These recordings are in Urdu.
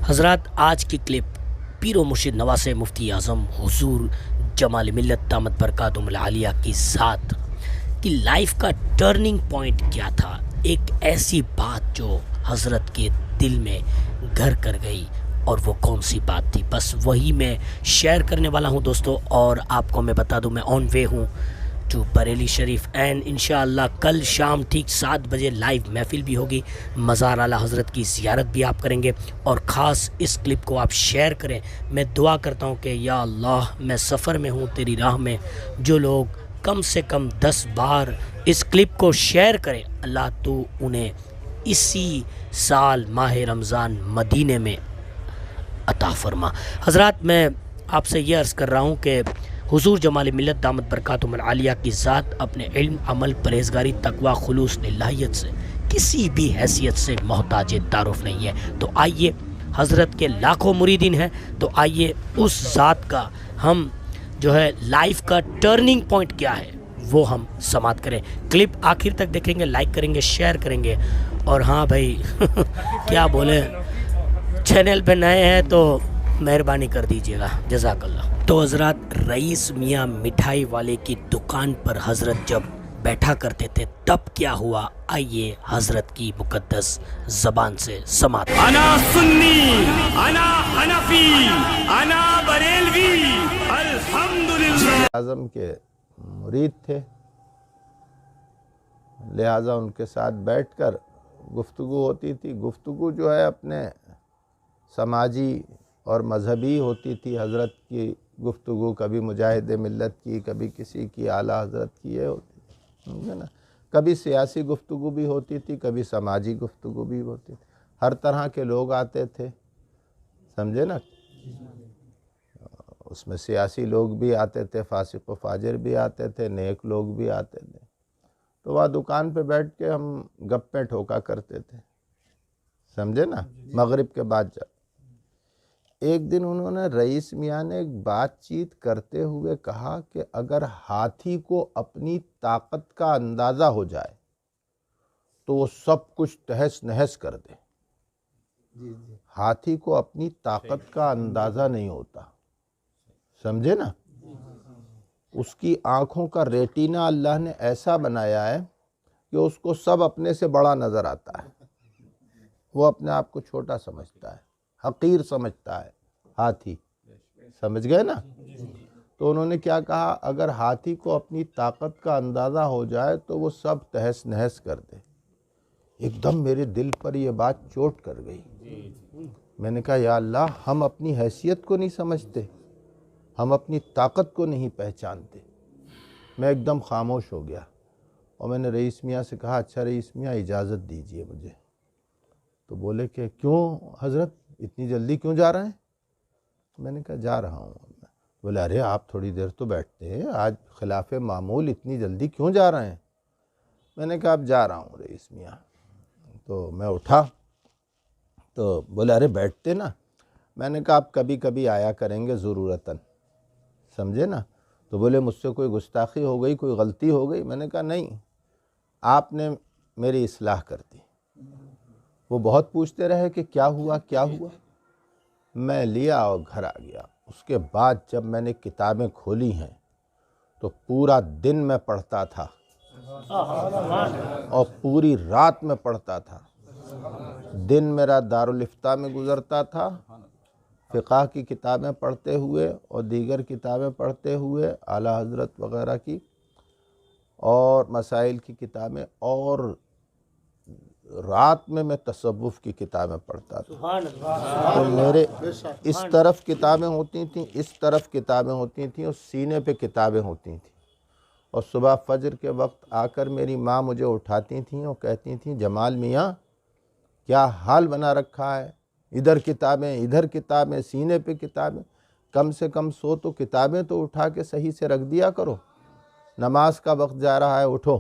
حضرات، آج کی کلپ پیر و مرشد نواسہ مفتی اعظم حضور جمال ملت دامت برکاتہم العالیہ کی ذات کی لائف کا ٹرننگ پوائنٹ کیا تھا. ایک ایسی بات جو حضرت کے دل میں گھر کر گئی، اور وہ کون سی بات تھی، بس وہی میں شیئر کرنے والا ہوں دوستو. اور آپ کو میں بتا دوں، میں آن وے ہوں ٹو بریلی شریف، اینڈ انشاءاللہ کل شام ٹھیک 7 بجے لائیو محفل بھی ہوگی. مزار اعلیٰ حضرت کی زیارت بھی آپ کریں گے، اور خاص اس کلپ کو آپ شیئر کریں. میں دعا کرتا ہوں کہ یا اللہ، میں سفر میں ہوں تیری راہ میں، جو لوگ کم سے کم 10 بار اس کلپ کو شیئر کریں، اللہ تو انہیں اسی سال ماہ رمضان مدینے میں عطا فرما. حضرات، میں آپ سے یہ عرض کر رہا ہوں کہ حضور جمال ملت دامت برکاتہم العالیہ کی ذات اپنے علم، عمل، پرہیزگاری، تقوی، خلوص الہیت سے کسی بھی حیثیت سے محتاج تعارف نہیں ہے. تو آئیے، حضرت کے لاکھوں مریدین ہیں، تو آئیے اس ذات کا ہم جو ہے لائف کا ٹرننگ پوائنٹ کیا ہے وہ ہم سماعت کریں. کلپ آخر تک دیکھیں گے، لائک کریں گے، شیئر کریں گے. اور ہاں بھائی کیا بولیں، چینل پہ نئے ہیں تو مہربانی کر دیجیے گا، جزاک اللہ. تو حضرات، رئیس میاں مٹھائی والے کی دکان پر حضرت جب بیٹھا کرتے تھے تب کیا ہوا، آئیے حضرت کی مقدس زبان سے سماعت. انا سنی، انا حنفی، انا بریلوی، الحمدللہ. اعظم کے مرید تھے، لہٰذا ان کے ساتھ بیٹھ کر گفتگو ہوتی تھی. گفتگو جو ہے اپنے سماجی اور مذہبی ہوتی تھی. حضرت کی گفتگو کبھی مجاہد ملت کی، کبھی کسی کی اعلیٰ حضرت کی، یہ ہوتی تھی، سمجھے نا. کبھی سیاسی گفتگو بھی ہوتی تھی، کبھی سماجی گفتگو بھی ہوتی تھی. ہر طرح کے لوگ آتے تھے، سمجھے نا. اس میں سیاسی لوگ بھی آتے تھے، فاسق و فاجر بھی آتے تھے، نیک لوگ بھی آتے تھے. تو وہاں دکان پہ بیٹھ کے ہم گپیں ٹھوکا کرتے تھے، سمجھے نا. مغرب کے بعد جب ایک دن انہوں نے، رئیس میاں نے ایک بات چیت کرتے ہوئے کہا کہ اگر ہاتھی کو اپنی طاقت کا اندازہ ہو جائے تو وہ سب کچھ تہس نہس کر دے. ہاتھی کو اپنی طاقت کا اندازہ نہیں ہوتا، سمجھے نا. اس کی آنکھوں کا ریٹینہ اللہ نے ایسا بنایا ہے کہ اس کو سب اپنے سے بڑا نظر آتا ہے. وہ اپنے آپ کو چھوٹا سمجھتا ہے، حقیر سمجھتا ہے ہاتھی، سمجھ گئے نا. تو انہوں نے کیا کہا، اگر ہاتھی کو اپنی طاقت کا اندازہ ہو جائے تو وہ سب تہس نہس کر دے. ایک دم میرے دل پر یہ بات چوٹ کر گئی. میں نے کہا یا اللہ، ہم اپنی حیثیت کو نہیں سمجھتے، ہم اپنی طاقت کو نہیں پہچانتے. میں ایک دم خاموش ہو گیا، اور میں نے رئیس میاں سے کہا، اچھا رئیس میاں اجازت دیجئے مجھے. تو بولے کہ کیوں حضرت، اتنی جلدی کیوں جا رہے ہیں؟ میں نے کہا جا رہا ہوں. بولے ارے آپ تھوڑی دیر تو بیٹھتے ہیں، آج خلاف معمول اتنی جلدی کیوں جا رہے ہیں؟ میں نے کہا اب جا رہا ہوں رئیس میاں. تو میں اٹھا تو بولے ارے بیٹھتے نا. میں نے کہا آپ کبھی کبھی آیا کریں گے ضرورتاً، سمجھے نا. تو بولے مجھ سے کوئی گستاخی ہو گئی، کوئی غلطی ہو گئی؟ میں نے کہا نہیں، آپ نے میری اصلاح کر دی. وہ بہت پوچھتے رہے کہ کیا ہوا کیا ہوا. میں لیا اور گھر آ گیا. اس کے بعد جب میں نے کتابیں کھولی ہیں تو پورا دن میں پڑھتا تھا اور پوری رات میں پڑھتا تھا. دن میرا دارالفتاء میں گزرتا تھا، فقہ کی کتابیں پڑھتے ہوئے اور دیگر کتابیں پڑھتے ہوئے، اعلیٰ حضرت وغیرہ کی اور مسائل کی کتابیں، اور رات میں تصوف کی کتابیں پڑھتا تھا. تو میرے اس طرف کتابیں ہوتی تھیں، اس طرف کتابیں ہوتی تھیں، اور سینے پہ کتابیں ہوتی تھیں. اور صبح فجر کے وقت آ کر میری ماں مجھے اٹھاتی تھیں اور کہتی تھیں جمال میاں کیا حال بنا رکھا ہے، ادھر کتابیں ادھر کتابیں، سینے پہ کتابیں. کم سے کم سو تو کتابیں تو اٹھا کے صحیح سے رکھ دیا کرو، نماز کا وقت جا رہا ہے اٹھو.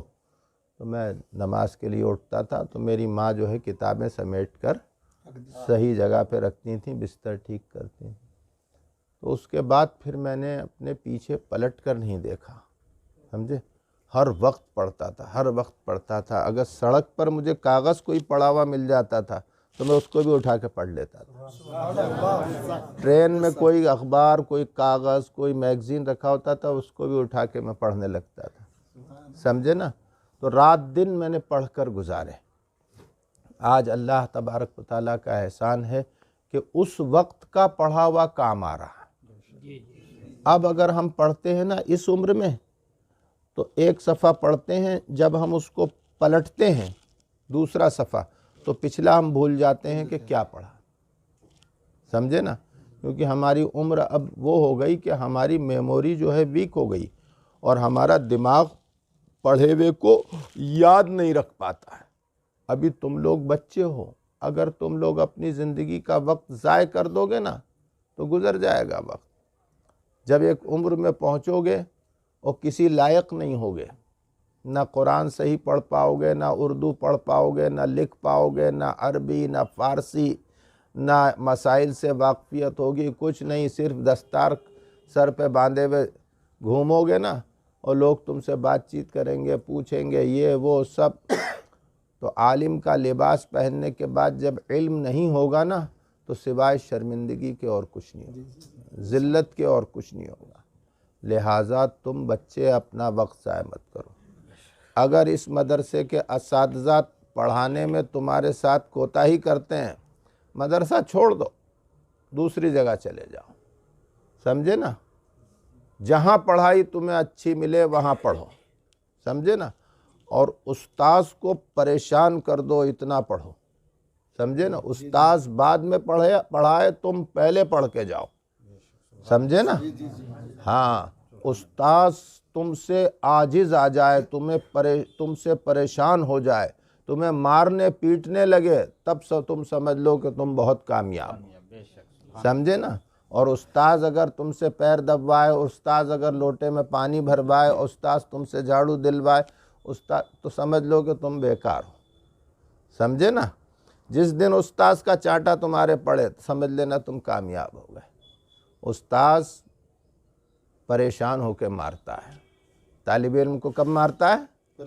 تو میں نماز کے لیے اٹھتا تھا تو میری ماں جو ہے کتابیں سمیٹ کر صحیح جگہ پہ رکھتی تھیں، بستر ٹھیک کرتی تھیں. تو اس کے بعد پھر میں نے اپنے پیچھے پلٹ کر نہیں دیکھا، سمجھے. ہر وقت پڑھتا تھا، ہر وقت پڑھتا تھا. اگر سڑک پر مجھے کاغذ کوئی پڑا ہوا مل جاتا تھا تو میں اس کو بھی اٹھا کے پڑھ لیتا تھا۔ ٹرین میں کوئی اخبار، کوئی کاغذ، کوئی میگزین رکھا ہوتا تھا، اس کو بھی اٹھا کے میں پڑھنے لگتا تھا، سمجھے نا؟ تو رات دن میں نے پڑھ کر گزارے۔ آج اللہ تبارک و تعالیٰ کا احسان ہے کہ اس وقت کا پڑھا ہوا کام آ رہا ہے۔ اب اگر ہم پڑھتے ہیں نا اس عمر میں، تو ایک صفحہ پڑھتے ہیں، جب ہم اس کو پلٹتے ہیں دوسرا صفحہ، تو پچھلا ہم بھول جاتے ہیں کہ کیا پڑھا، سمجھے نا؟ کیونکہ ہماری عمر اب وہ ہو گئی کہ ہماری میموری جو ہے ویک ہو گئی، اور ہمارا دماغ پڑھے ہوئے کو یاد نہیں رکھ پاتا ہے۔ ابھی تم لوگ بچے ہو، اگر تم لوگ اپنی زندگی کا وقت ضائع کر دو گے نا تو گزر جائے گا وقت۔ جب ایک عمر میں پہنچو گے اور کسی لائق نہیں ہوگے، نہ قرآن صحیح پڑھ پاؤ گے، نہ اردو پڑھ پاؤ گے، نہ لکھ پاؤ گے، نہ عربی، نہ فارسی، نہ مسائل سے واقفیت ہوگی، کچھ نہیں، صرف دستار سر پہ باندھے ہوئے گھومو گے نا، اور لوگ تم سے بات چیت کریں گے، پوچھیں گے یہ وہ سب، تو عالم کا لباس پہننے کے بعد جب علم نہیں ہوگا نا تو سوائے شرمندگی کے اور کچھ نہیں ہوگا، ذلت کے اور کچھ نہیں ہوگا۔ لہٰذا تم بچے اپنا وقت ضائع مت کرو۔ اگر اس مدرسے کے اساتذہ پڑھانے میں تمہارے ساتھ کوتاہی کرتے ہیں، مدرسہ چھوڑ دو، دوسری جگہ چلے جاؤ، سمجھے نا؟ جہاں پڑھائی تمہیں اچھی ملے وہاں پڑھو، سمجھے نا؟ اور استاذ کو پریشان کر دو، اتنا پڑھو، سمجھے نا؟ استاذ بعد میں پڑھائے، تم پہلے پڑھ کے جاؤ، سمجھے نا؟ ہاں، استاذ تم سے عاجز آ جائے، تم سے پریشان ہو جائے، تمہیں مارنے پیٹنے لگے، تب سے تم سمجھ لو کہ تم بہت کامیاب ہو، سمجھے نا؟ اور استاذ اگر تم سے پیر دبوائے، استاذ اگر لوٹے میں پانی بھروائے، استاذ تم سے جھاڑو دلوائے، استاذ تو سمجھ لو کہ تم بیکار ہو، سمجھے نا؟ جس دن استاذ کا چانٹا تمہارے پڑے سمجھ لینا تم کامیاب ہو گئے۔ استاذ پریشان ہو کے مارتا ہے، طالب علم کو کب مارتا ہے؟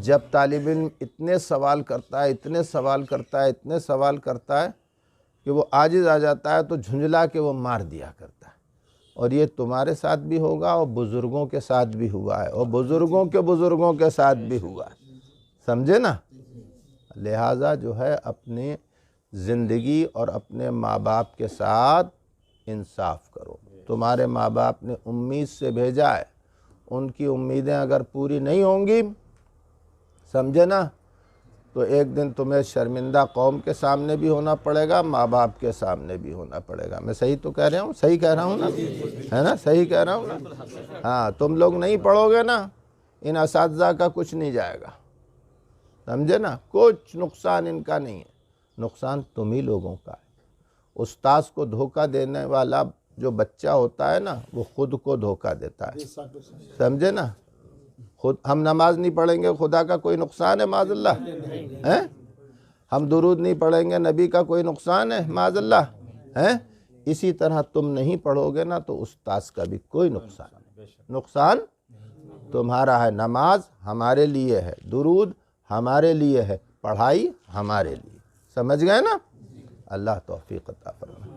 جب طالب علم اتنے سوال کرتا ہے، اتنے سوال کرتا ہے، اتنے سوال کرتا ہے کہ وہ عاجز آ جاتا ہے، تو جھنجلا کے وہ مار دیا کرتا ہے۔ اور یہ تمہارے ساتھ بھی ہوگا، اور بزرگوں کے ساتھ بھی ہوا ہے، اور بزرگوں کے بزرگوں کے ساتھ بھی ہوا ہے، سمجھے نا؟ لہٰذا جو ہے اپنی زندگی اور اپنے ماں باپ کے ساتھ انصاف کرو۔ تمہارے ماں باپ نے امید سے بھیجا ہے، ان کی امیدیں اگر پوری نہیں ہوں گی، سمجھے نا، تو ایک دن تمہیں شرمندہ قوم کے سامنے بھی ہونا پڑے گا، ماں باپ کے سامنے بھی ہونا پڑے گا۔ میں صحیح تو کہہ رہا ہوں؟ صحیح کہہ رہا ہوں نا؟ ہے نا؟ صحیح کہہ رہا ہوں نا؟ ہاں، تم لوگ نہیں پڑھو گے نا، ان اساتذہ کا کچھ نہیں جائے گا، سمجھے نا؟ کچھ نقصان ان کا نہیں ہے، نقصان تم ہی لوگوں کا ہے۔ استاذ کو دھوکہ دینے والا جو بچہ ہوتا ہے نا، وہ خود کو دھوکہ دیتا ہے، سمجھے نا؟ خود ہم نماز نہیں پڑھیں گے، خدا کا کوئی نقصان ہے معاذ اللہ؟ ہیں؟ ہم درود نہیں پڑھیں گے، نبی کا کوئی نقصان ہے معاذ اللہ؟ ہیں؟ اسی طرح تم نہیں پڑھو گے نا تو استاذ کا بھی کوئی نقصان تمہارا ہے۔ نماز ہمارے لیے ہے، درود ہمارے لیے ہے، پڑھائی ہمارے لیے، سمجھ گئے نا؟ اللہ توفیق عطا فرمائے۔